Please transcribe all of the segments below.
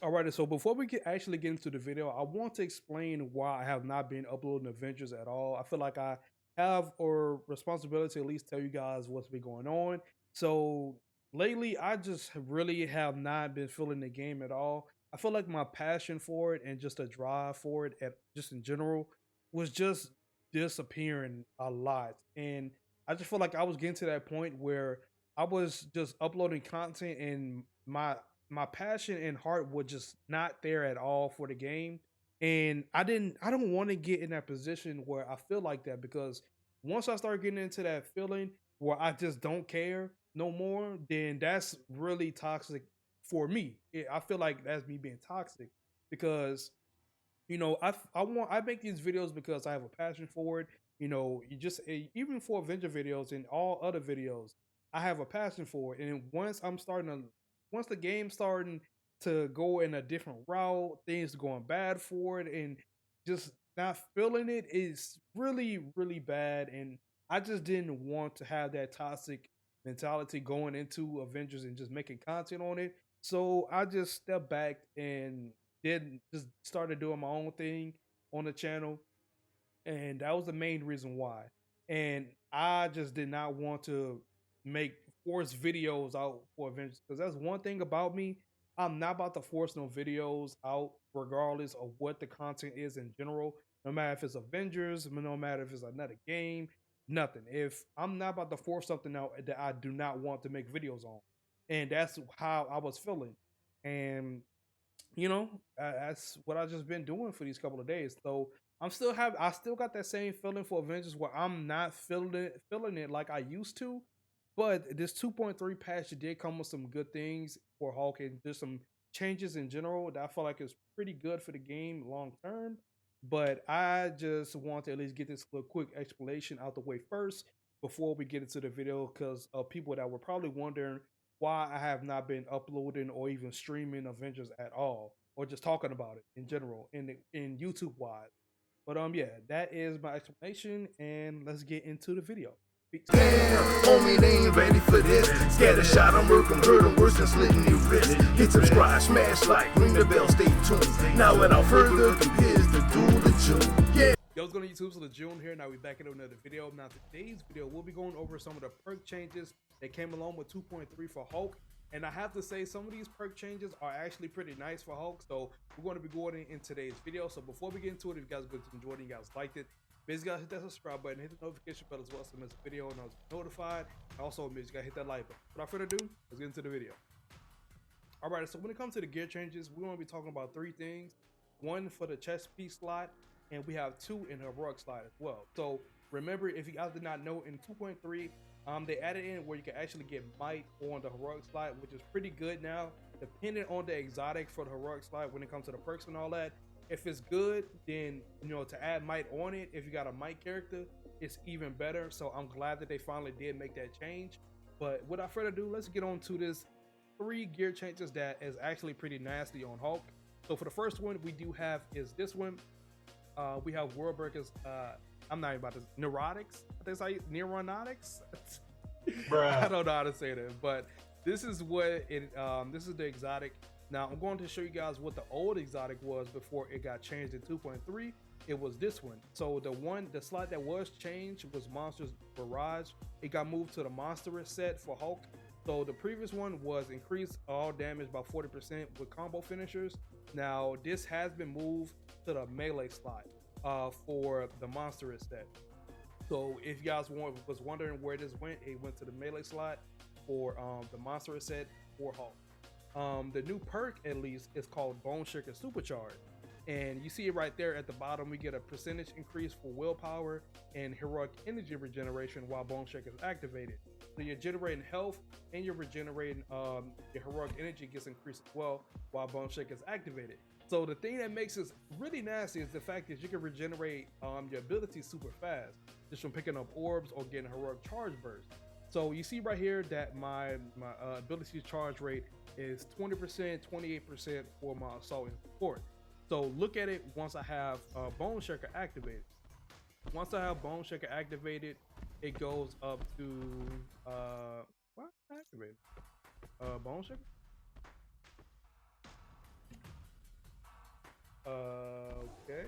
Alright, so before we actually get into the video, I want to explain why I have not been uploading Avengers at all. I feel like I have a responsibility to at least tell you guys what's been going on. So lately, I just really have not been feeling the game at all. I feel like my passion for it and just a drive for it, at just in general, was just disappearing a lot. And I just feel like I was getting to that point where I was just uploading content and my passion and heart was just not there at all for the game. And I don't want to get in that position where I feel like that, because once I start getting into that feeling where I just don't care no more, then that's really toxic for me. I feel like that's me being toxic, because I make these videos because I have a passion for it. You just even for Avenger videos and all other videos, I have a passion for it. And once the game's starting to go in a different route, things going bad for it, and just not feeling it is really, really bad. And I just didn't want to have that toxic mentality going into Avengers and just making content on it. So I just stepped back and did just started doing my own thing on the channel, and that was the main reason why. And I just did not want to make force videos out for Avengers, because that's one thing about me. I'm not about to force no videos out, regardless of what the content is in general. No matter if it's Avengers, no matter if it's another game, nothing. If I'm not about to force something out that I do not want to make videos on, and that's how I was feeling. And that's what I just been doing for these couple of days. So I still got that same feeling for Avengers, where I'm not feeling it like I used to. But this 2.3 patch did come with some good things for Hulk, and there's some changes in general that I feel like is pretty good for the game long term. But I just want to at least get this quick explanation out the way first before we get into the video, because of people that were probably wondering why I have not been uploading or even streaming Avengers at all, or just talking about it in general in YouTube wise. But yeah, that is my explanation, and let's get into the video. Peace. Damn, homie, they ain't ready for this. Scatter shot, I'm working, hurt 'em worse than slitting your wrist. Hit subscribe, smash like, ring the bell, stay tuned. Now without further ado, here's the duel of June. Yeah. Yo, what's going on YouTube? So the June here. Now we're back into another video. Now today's video, we'll be going over some of the perk changes that came along with 2.3 for Hulk. And I have to say, some of these perk changes are actually pretty nice for Hulk. So we're going to be going in today's video. So before we get into it, if you guys enjoyed it, you guys liked it, basically guys hit that subscribe button, hit the notification bell as well, so miss a video and I was notified. Also, you gotta hit that like button. Without further ado, let's get into the video. All right, so when it comes to the gear changes, we're going to be talking about three things. One for the chest piece slot, and we have two in the heroic slot as well. So remember, if you guys did not know, in 2.3, they added in where you can actually get might on the heroic slot, which is pretty good now, depending on the exotic for the heroic slot when it comes to the perks and all that. If it's good, then to add might on it, if you got a might character, it's even better. So I'm glad that they finally did make that change. But without further ado, let's get on to this three gear changes that is actually pretty nasty on Hulk. So for the first one we do have is this one. We have Worldbreakers. I'm not even about this. Neurotics. I think it's like Neuronotics. I don't know how to say that, but this is what it. This is the exotic. Now I'm going to show you guys what the old exotic was before it got changed in 2.3. It was this one. So the slot that was changed was Monsterous Barrage. It got moved to the Monsterous set for Hulk. So the previous one was increase all damage by 40% with combo finishers. Now this has been moved to the melee slot for the Monsterous set. So if you guys was wondering where this went, it went to the melee slot for the Monsterous set for Hulk. The new perk, at least, is called Bone Shaker Supercharge. And you see it right there at the bottom. We get a percentage increase for willpower and heroic energy regeneration while Bone Shaker is activated. So you're generating health and you're regenerating your heroic energy gets increased as well while Bone Shaker is activated. So the thing that makes this really nasty is the fact that you can regenerate your abilities super fast just from picking up orbs or getting a heroic charge burst. So you see right here that my ability charge rate is 20%, 28% for my assault and support. So look at it once I have Bone Shaker activated. Once I have Bone Shaker activated, it goes up to what activated? Bone Shaker. Okay.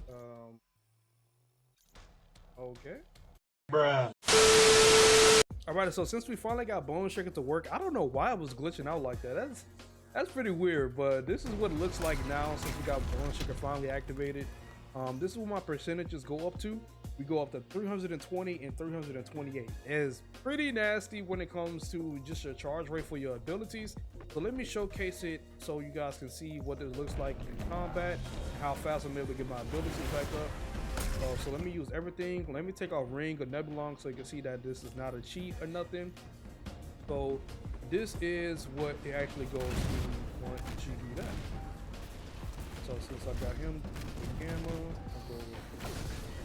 Um, okay. Bruh. All right, so since we finally got Bone Shaker to work, I don't know why it was glitching out like that. That's pretty weird, but this is what it looks like now since we got Bone Shaker finally activated. This is what my percentages go up to. We go up to 320 and 328. It is pretty nasty when it comes to just your charge rate for your abilities. So let me showcase it so you guys can see what this looks like in combat, and how fast I'm able to get my abilities back up. So let me use everything. Let me take off Ring or Nebulong so you can see that this is not a cheat or nothing. So this is what it actually goes to once you do that. So since I got him with gamma, I'll go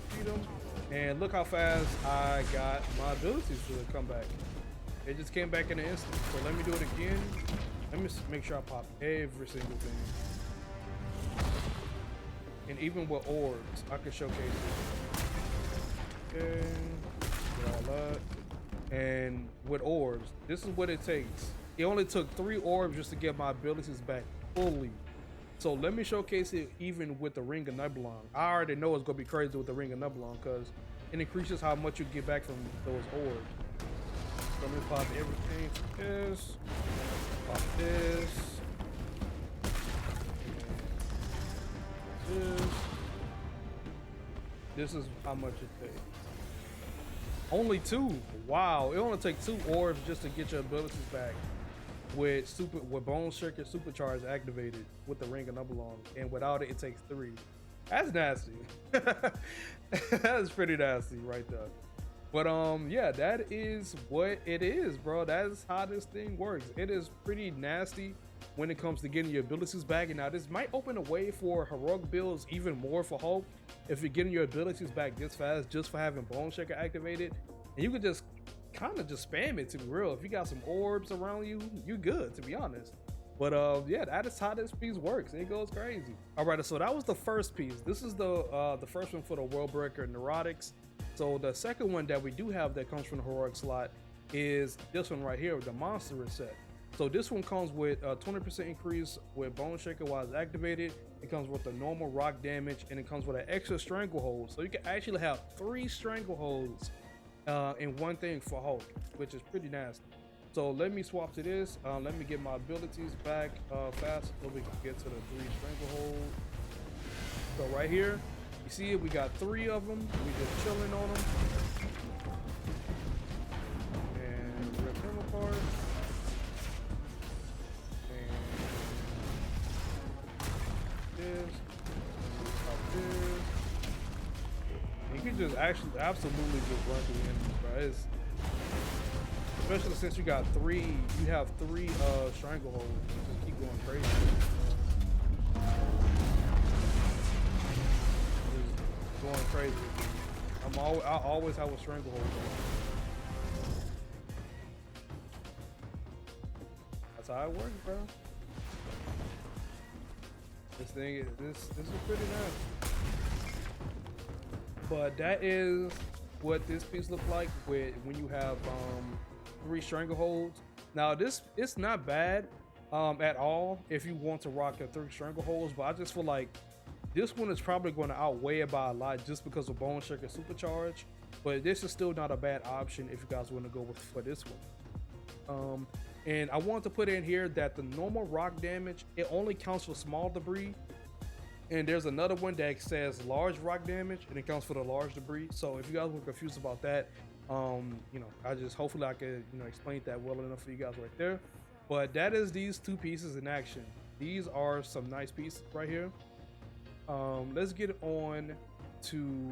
feed him. And look how fast I got my abilities to come back. It just came back in an instant. So let me do it again. Let me make sure I pop every single thing. And even with orbs, I can showcase it. Okay, get all that. And with orbs, this is what it takes. It only took 3 orbs just to get my abilities back fully. So let me showcase it even with the Ring of Nebulong. I already know it's gonna be crazy with the Ring of Nebulong because it increases how much you get back from those orbs. So let me pop everything for this, pop this, and this is how much it takes. Only 2. Wow, it only takes 2 orbs just to get your abilities back with Bone Shaker Supercharge activated with the Ring of Nebulong, and without it, it takes 3. That's nasty. That is pretty nasty right there. But yeah, that is what it is, bro. That's how this thing works. It is pretty nasty when it comes to getting your abilities back. And now this might open a way for heroic builds even more for Hulk if you're getting your abilities back this fast just for having Bone Shaker activated. And you could just kind of just spam it, to be real. If you got some orbs around you, you're good, to be honest. But yeah, that is how this piece works. It goes crazy. All right, so that was the first piece. This is the first one for the Worldbreaker Neurotics. So the second one that we do have that comes from the heroic slot is this one right here, the Monsterous set. So this one comes with a 20% increase with Bone Shaker while it's activated. It comes with the normal rock damage, and it comes with an extra stranglehold. So you can actually have 3 strangleholds in one thing for Hulk, which is pretty nasty. So let me swap to this. Let me get my abilities back fast so we can get to the 3 stranglehold. So right here, you see it, we got 3 of them. We just chilling on them. And rip him apart. And this. And this. You can just absolutely just run through enemies, bro. It's, especially since you got 3, you have 3 strangleholds. You just keep going crazy. Just going crazy. I always have a stranglehold. That's how it works, bro. This is pretty nice. But that is what this piece looks like with when you have 3 strangleholds. Now it's not bad at all if you want to rock the 3 strangleholds, but I just feel like this one is probably going to outweigh it by a lot just because of Bone Shaker Supercharge. But this is still not a bad option if you guys want to go for this one. And I want to put in here that the normal rock damage, it only counts for small debris. And there's another one that says large rock damage, and it counts for the large debris. So if you guys were confused about that, you know, hopefully I could, you know, explain that well enough for you guys right there. But that is these 2 pieces in action. These are some nice pieces right here. Let's get on to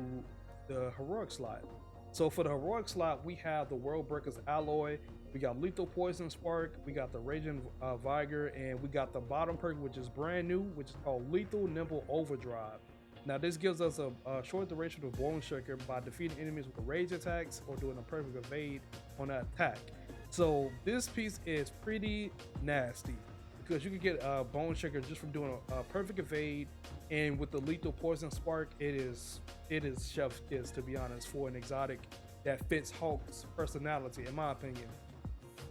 the heroic slot. So for the heroic slot, we have the Worldbreaker's Alloy, we got Lethal Poison Spark, we got the Raging Vigor, and we got the bottom perk, which is brand new, which is called Lethal Nimble Overdrive. Now this gives us a short duration of Bone Shaker by defeating enemies with rage attacks or doing a perfect evade on an attack. So this piece is pretty nasty because you can get Bone Shaker just from doing a perfect evade, and with the Lethal Poison Spark, it is chef's kiss, to be honest, for an exotic that fits Hulk's personality, in my opinion.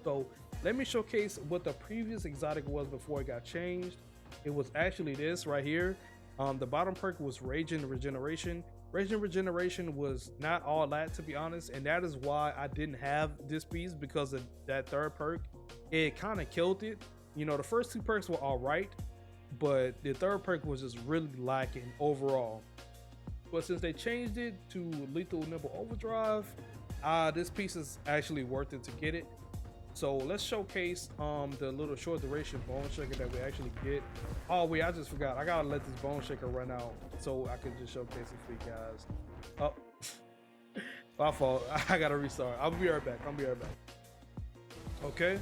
So let me showcase what the previous exotic was before it got changed. It was actually this right here. The bottom perk was Rage and Regeneration. Rage and Regeneration was not all that, to be honest, and that is why I didn't have this piece, because of that third perk. It kind of killed it. You know, the first two perks were all right, but the third perk was just really lacking overall. But since they changed it to Lethal Nimble Overdrive, this piece is actually worth it to get it. So let's showcase the little short duration bone shaker that we actually get. Oh wait, I just forgot. I gotta let this bone shaker run out so I can just showcase it for you guys. Oh, my fault. I gotta restart. I'll be right back. Okay.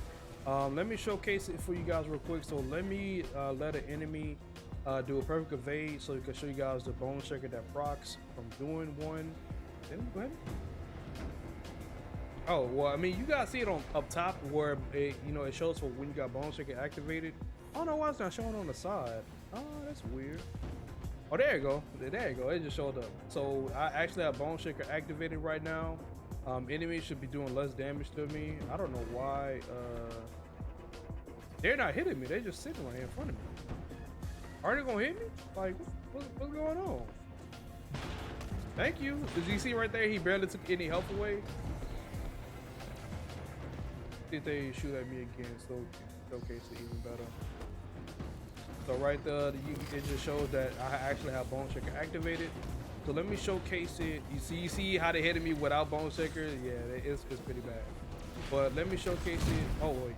Let me showcase it for you guys real quick. So let me let an enemy do a perfect evade so we can show you guys the bone shaker that procs from doing one. Go ahead. Oh, well, I mean, you guys see it on up top where it, you know, it shows for when you got bone shaker activated. I don't know why it's not showing on the side. Oh, that's weird. Oh, there you go. There you go. It just showed up. So I actually have bone shaker activated right now. Enemies should be doing less damage to me. I don't know why. They're not hitting me. They're just sitting right here in front of me. Are they gonna hit me? Like, what's going on? Thank you. Did you see right there? He barely took any health away. See if they shoot at me again, so showcase it even better. So right there, it just shows that I actually have bone shaker activated. So let me showcase it. You see how they hitting me without bone shaker? Yeah, it's pretty bad. But let me showcase it. Oh wait,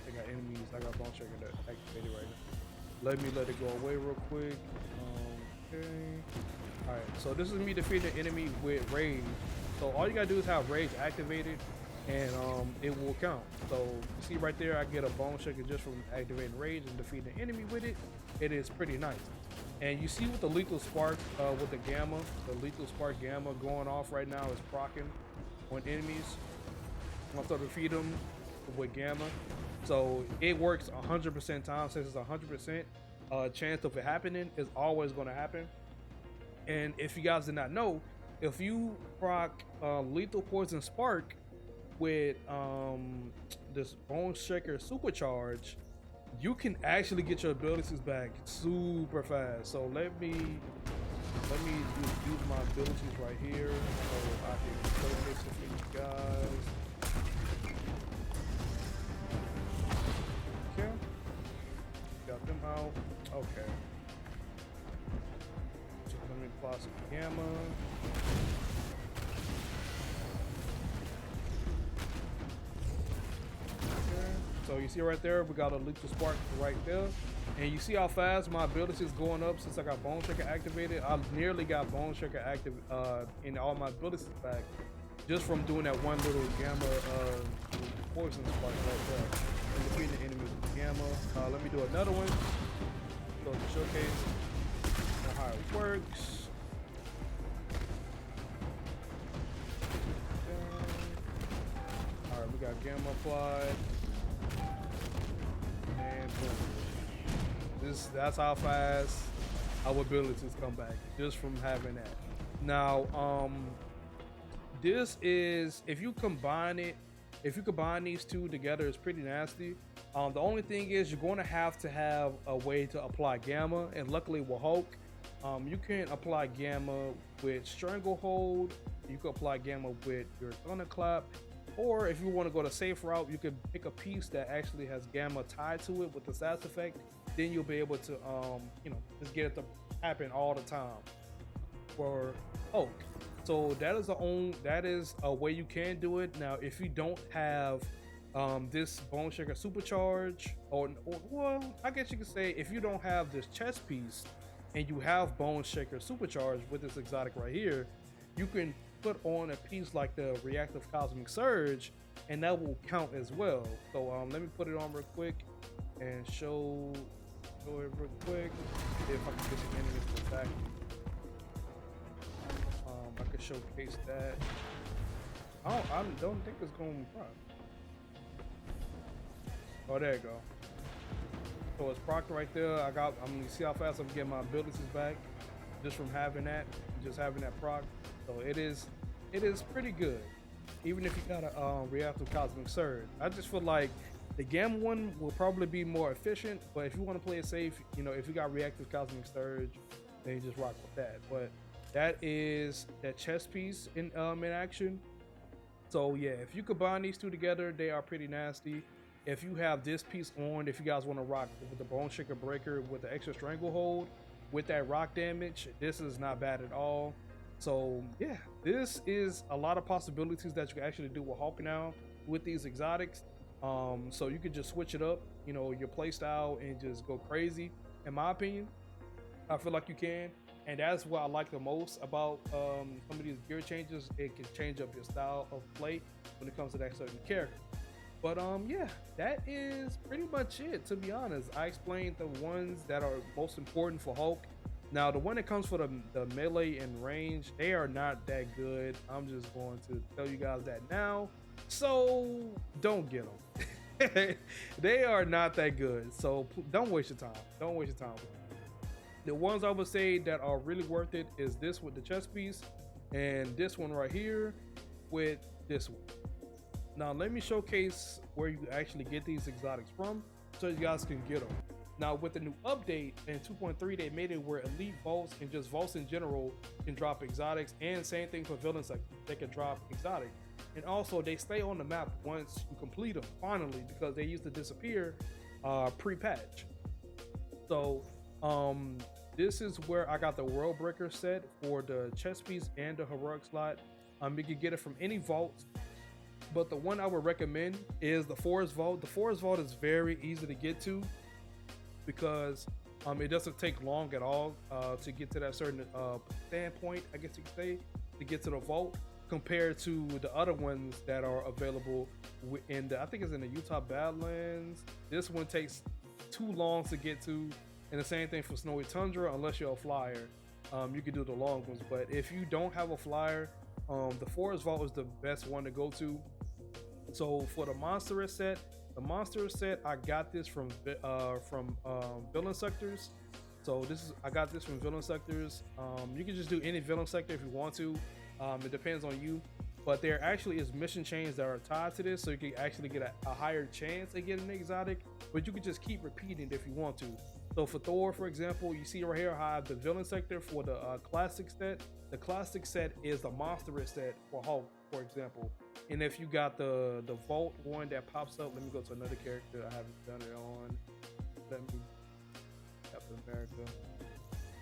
I got enemies. I got bone shaker activated right now. Let me let it go away real quick. Okay. All right. So this is me defeating the enemy with rage. So all you gotta do is have rage activated, and it will count. So you see right there, I get a bone shaker just from activating rage and defeating the enemy with it. It is pretty nice. And you see with the lethal spark, with the gamma, the lethal spark gamma going off right now is proccing on enemies. Once I defeat them with gamma, so it works 100% time. Since it's 100% chance of it happening, is always going to happen. And if you guys did not know, if you proc lethal poison spark with this bone shaker supercharge, you can actually get your abilities back super fast. So let me use my abilities right here so I can showcase it for you guys. Okay, got them out. Okay, so let me apply some gamma. So you see right there, we got a lethal spark right there. And you see how fast my ability is going up since I got bone shaker activated. I nearly got bone shaker active in all my abilities back just from doing that one little gamma poison spark right there. And defeating the enemy with gamma. Let me do another one. So to showcase how it works. All right, we got gamma applied. And boom. That's how fast our abilities come back just from having that. Now, this is, if you combine these two together, it's pretty nasty. The only thing is you're going to have a way to apply gamma, and luckily with Hulk, you can apply gamma with Stranglehold. You can apply gamma with your Thunderclap. Or if you want to go the safe route, you can pick a piece that actually has gamma tied to it with the stats effect. Then you'll be able to, just get it to happen all the time for Hulk. So that is a way you can do it. Now, if you don't have this bone shaker supercharge, or well, I guess you could say if you don't have this chest piece and you have bone shaker supercharge with this exotic right here, you can put on a piece like the reactive cosmic surge, and that will count as well. So let me put it on real quick and show it real quick if I can get the enemies to attack. I can showcase that. I don't think it's going to. Oh, there you go. So it's proc right there. I'm gonna see how fast I'm getting my abilities back just from having that, just having that proc. So it is pretty good, even if you got a reactive cosmic surge. I just feel like the gamma one will probably be more efficient, but if you want to play it safe, if you got reactive cosmic surge, then you just rock with that. But that is that chest piece in action. So yeah, if you combine these two together, they are pretty nasty. If you have this piece on, if you guys want to rock with the Bone Shaker Breaker with the extra stranglehold with that rock damage, this is not bad at all. So yeah, this is a lot of possibilities that you can actually do with Hulk now with these exotics. So you could just switch it up, you know, your play style and just go crazy. In my opinion, I feel like you can, and that's what I like the most about some of these gear changes. It can change up your style of play when it comes to that certain character. But yeah, that is pretty much it. To be honest, I explained the ones that are most important for Hulk. Now, the one that comes for the melee and range, they are not that good. I'm just going to tell you guys that now. So don't get them. They are not that good. So don't waste your time. Don't waste your time. The ones I would say that are really worth it is this with the chest piece, and this one right here with this one. Now let me showcase where you actually get these exotics from so you guys can get them. Now with the new update in 2.3, they made it where elite vaults and just vaults in general can drop exotics, and same thing for villains, like they can drop exotic. And also they stay on the map once you complete them finally, because they used to disappear pre-patch. So this is where I got the Worldbreaker set for the chest piece and the heroic slot. You can get it from any vault, but the one I would recommend is the Forest Vault. The Forest Vault is very easy to get to because it doesn't take long at all to get to that certain standpoint, I guess you could say, to get to the vault, compared to the other ones that are available in the, I think it's in the Utah Badlands. This one takes too long to get to, and the same thing for Snowy Tundra. Unless you're a flyer, you can do the long ones. But if you don't have a flyer, the Forest Vault is the best one to go to. So for the Monsterous set, I got this from Villain Sectors. So I got this from Villain Sectors. You can just do any villain sector if you want to. It depends on you. But there actually is mission chains that are tied to this, so you can actually get a higher chance of getting an exotic. But you can just keep repeating it if you want to. So for Thor, for example, you see right here, I have the villain sector for the classic set. The classic set is the Monsterous set for Hulk, for example. And if you got the vault one that pops up, let me go to another character I haven't done it on. Let me Captain America.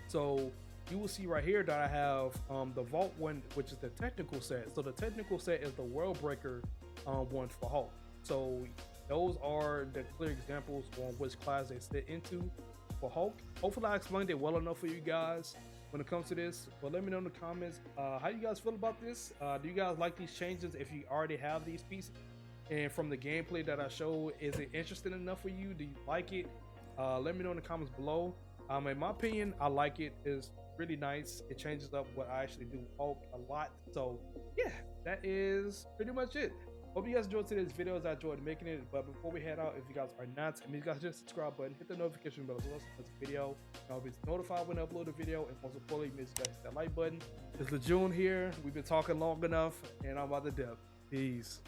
So you will see right here that I have the vault one, which is the technical set. So the technical set is the Worldbreaker one for Hulk. So those are the clear examples on which class they fit into for Hulk. Hopefully I explained it well enough for you guys when it comes to this. But let me know in the comments how you guys feel about this. Do you guys like these changes if you already have these pieces? And from the gameplay that I showed, is it interesting enough for you? Do you like it? Let me know in the comments below. In my opinion, I like it. It's really nice. It changes up what I actually do Hulk a lot. So yeah, that is pretty much it. Hope you guys enjoyed today's video as I enjoyed making it. But before we head out, if you guys are not, I mean, you guys just subscribe button, hit the notification bell as well as the video. I'll be notified when I upload a video, and most importantly, make sure you guys hit that like button. It's Lejeune here. We've been talking long enough, and I'm about to dip. Peace.